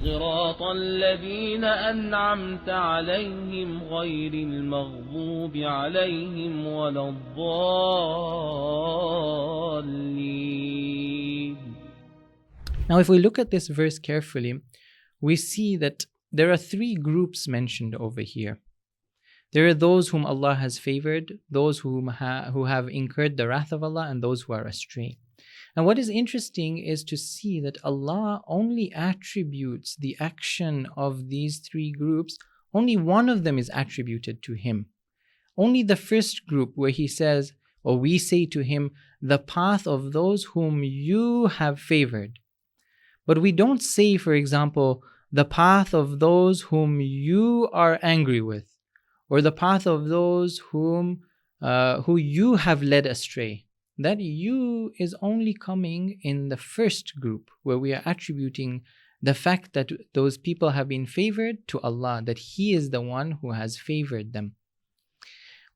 صراط الذين أنعمت عليهم غير المغضوب عليهم ولا الضالين. Now, if we look at this verse carefully, we see that there are three groups mentioned over here. There are those whom Allah has favored, those who have incurred the wrath of Allah, and those who are astray. And what is interesting is to see that Allah only attributes the action of these three groups, only one of them is attributed to Him. Only the first group where He says, or we say to Him, the path of those whom you have favored. But we don't say, for example, the path of those whom you are angry with, or the path of those who you have led astray. That you is only coming in the first group, where we are attributing the fact that those people have been favored to Allah, that He is the one who has favored them.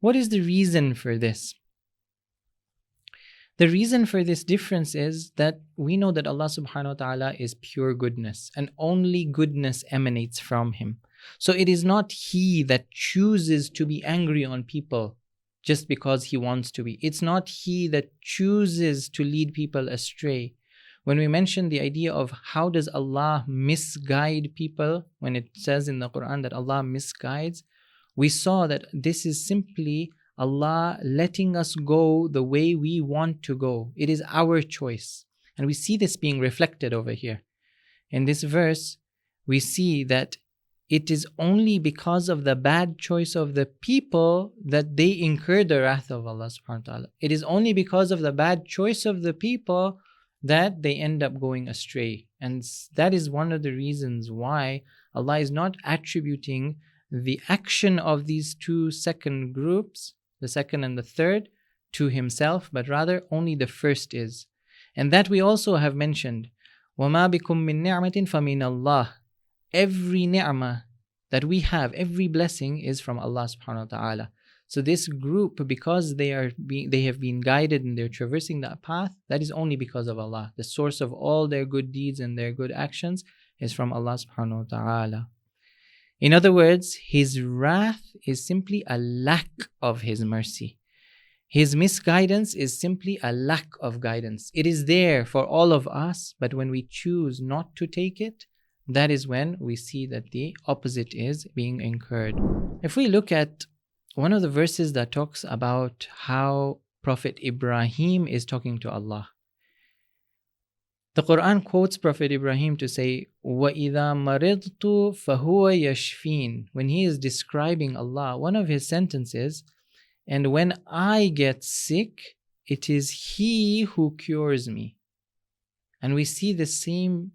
What is the reason for this? The reason for this difference is that we know that Allah subhanahu wa ta'ala is pure goodness, and only goodness emanates from Him. So it is not He that chooses to be angry on people just because He wants to be. It's not He that chooses to lead people astray. When we mention the idea of how does Allah misguide people, when it says in the Quran that Allah misguides, we saw that this is simply Allah letting us go the way we want to go. It is our choice. And we see this being reflected over here. In this verse, we see that it is only because of the bad choice of the people that they incur the wrath of Allah subhanahu wa ta'ala. It is only because of the bad choice of the people that they end up going astray. And that is one of the reasons why Allah is not attributing the action of these two second groups, the second and the third, to Himself, but rather only the first is. And that we also have mentioned. وَمَا بِكُم مِّن نِعْمَةٍ فَمِنَ اللَّهِ. Every ni'mah that we have, every blessing is from Allah subhanahu wa ta'ala. So this group, because they have been guided and they're traversing that path, that is only because of Allah. The source of all their good deeds and their good actions is from Allah subhanahu wa ta'ala. In other words, His wrath is simply a lack of His mercy. His misguidance is simply a lack of guidance. It is there for all of us, but when we choose not to take it, that is when we see that the opposite is being incurred. If we look at one of the verses that talks about how Prophet Ibrahim is talking to Allah, the Quran quotes Prophet Ibrahim to say, وَإِذَا مَرِضْتُ فَهُوَ يَشْفِينَ. When he is describing Allah, one of his sentences, and when I get sick, it is He who cures me. And we see the same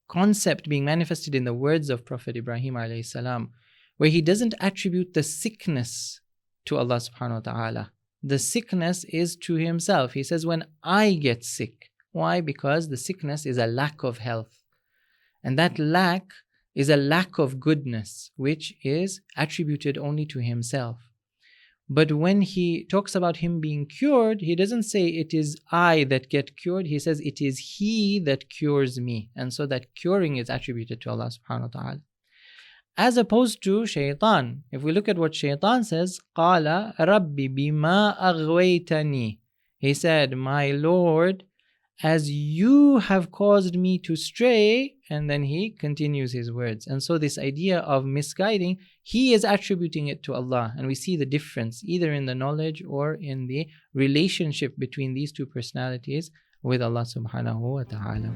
concept being manifested in the words of Prophet Ibrahim alayhi salam, where he doesn't attribute the sickness to Allah subhanahu wa ta'ala. The sickness is to himself. He says, when I get sick. Why? Because the sickness is a lack of health. And that lack is a lack of goodness, which is attributed only to himself. But when he talks about him being cured, he doesn't say it is I that get cured. He says it is He that cures me. And so that curing is attributed to Allah subhanahu wa ta'ala. As opposed to shaitan. If we look at what shaitan says, قَالَ رَبِّ بِمَا أَغْوَيْتَنِي. He said, my Lord, as you have caused me to stray, and then he continues his words. And so this idea of misguiding, he is attributing it to Allah. And we see the difference either in the knowledge or in the relationship between these two personalities with Allah subhanahu wa ta'ala.